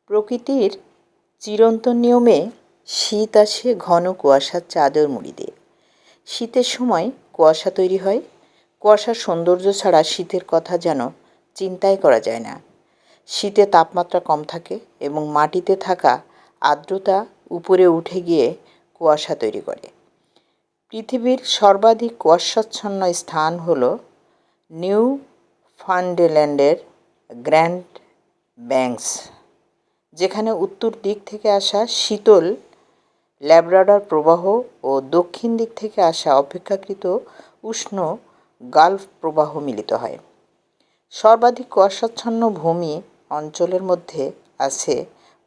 প্রকৃতির চিরন্তন নিয়মে শীত আসে ঘন কুয়াশার চাদর মুড়ি দিয়ে। শীতের সময় কুয়াশা তৈরি হয়। কুয়াশার সৌন্দর্য ছাড়া শীতের কথা যেন চিন্তাই করা যায় না। শীতে তাপমাত্রা কম থাকে এবং মাটিতে থাকা আর্দ্রতা উপরে উঠে গিয়ে কুয়াশা তৈরি করে। পৃথিবীর সর্বাধিক কুয়াশাচ্ছন্ন স্থান হল নিউ ফাউন্ডল্যান্ডের গ্র্যান্ড ব্যাংকস, যেখানে উত্তর দিক থেকে আসা শীতল ল্যাব্রাডর প্রবাহ ও দক্ষিণ দিক থেকে আসা অপেক্ষাকৃত উষ্ণ গালফ প্রবাহ মিলিত হয়। সর্বাধিক কুয়াশাচ্ছন্ন ভূমি অঞ্চলের মধ্যে আছে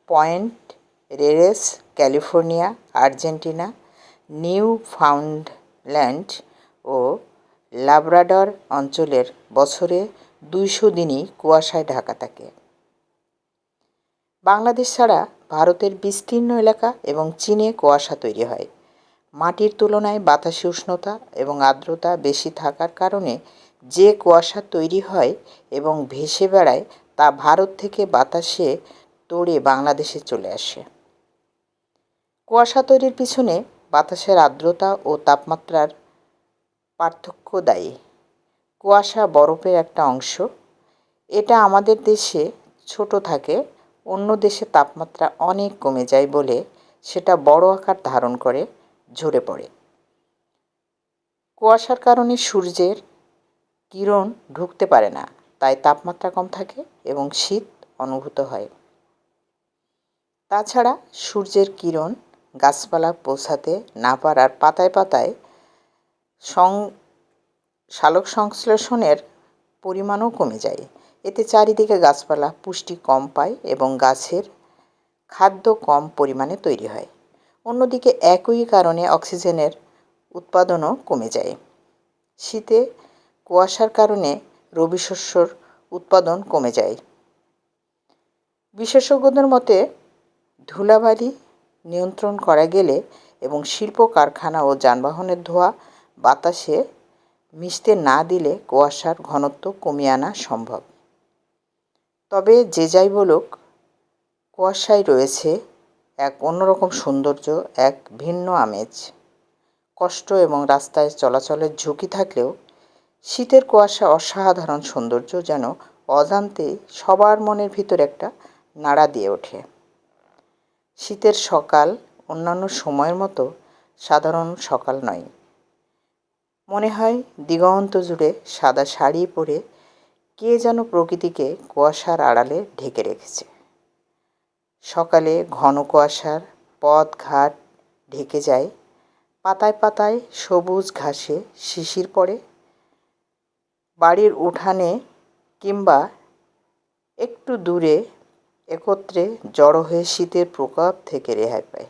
পয়েন্ট রেরেস, ক্যালিফোর্নিয়া, আর্জেন্টিনা, নিউ ফাউন্ডল্যান্ড ও লাব্রাডর অঞ্চলের বছরে 200 দিনই কুয়াশায় ঢাকা থাকে। বাংলাদেশ ছাড়া ভারতের বিস্তীর্ণ এলাকা এবং চীনে কুয়াশা তৈরি হয়। মাটির তুলনায় বাতাসে উষ্ণতা এবং আর্দ্রতা বেশি থাকার কারণে যে কুয়াশা তৈরি হয় এবং ভেসে বেড়ায় তা ভারত থেকে বাতাসে তোড়ে বাংলাদেশে চলে আসে। কুয়াশা তৈরির পিছনে বাতাসের আর্দ্রতা ও তাপমাত্রার পার্থক্য দায়ী। কুয়াশা বরফের একটা অংশ। এটা আমাদের দেশে ছোট থাকে, অন্য দেশে তাপমাত্রা অনেক কমে যায় বলে সেটা বড় আকার ধারণ করে ঝরে পড়ে। কুয়াশার কারণে সূর্যের কিরণ ঢুকতে পারে না, তাই তাপমাত্রা কম থাকে এবং শীত অনুভূত হয়। তাছাড়া সূর্যের কিরণ গাছপালা পৌঁছাতে না পারার পাতায় পাতায় সালোক সংশ্লেষণের পরিমাণও কমে যায়। এতে চারিদিকে গাছপালা পুষ্টি কম পায় এবং গাছের খাদ্য কম পরিমাণে তৈরি হয়। অন্যদিকে একই কারণে অক্সিজেনের উৎপাদনও কমে যায়। শীতে কুয়াশার কারণে রবি শস্যর উৎপাদন কমে যায়। বিশেষজ্ঞদের মতে ধুলাবালি নিয়ন্ত্রণ করা গেলে এবং শিল্প কারখানা ও যানবাহনের ধোঁয়া বাতাসে মিশতে না দিলে কুয়াশার ঘনত্ব কমিয়ে আনা সম্ভব। তবে যে যাই বলুক, কুয়াশায় রয়েছে এক অন্যরকম সৌন্দর্য, এক ভিন্ন আমেজ। কষ্ট এবং রাস্তায় চলাচলের ঝুঁকি থাকলেও শীতের কুয়াশা অসাধারণ সৌন্দর্য যেন অজান্তেই সবার মনের ভিতর একটা নাড়া দিয়ে ওঠে। শীতের সকাল অন্যান্য সময়ের মতো সাধারণ সকাল নয়। মনে হয় দিগন্ত জুড়ে সাদা শাড়ি পরে কে যেন প্রকৃতিকে কুয়াশার আড়ালে ঢেকে রেখেছে। সকালে ঘন কুয়াশার পথ ঘাট ঢেকে যায়, পাতায় পাতায় সবুজ ঘাসে শিশির পড়ে। বাড়ির উঠানে কিংবা একটু দূরে একত্রে জড়ো হয়ে শীতের প্রকোপ থেকে রেহাই পায়।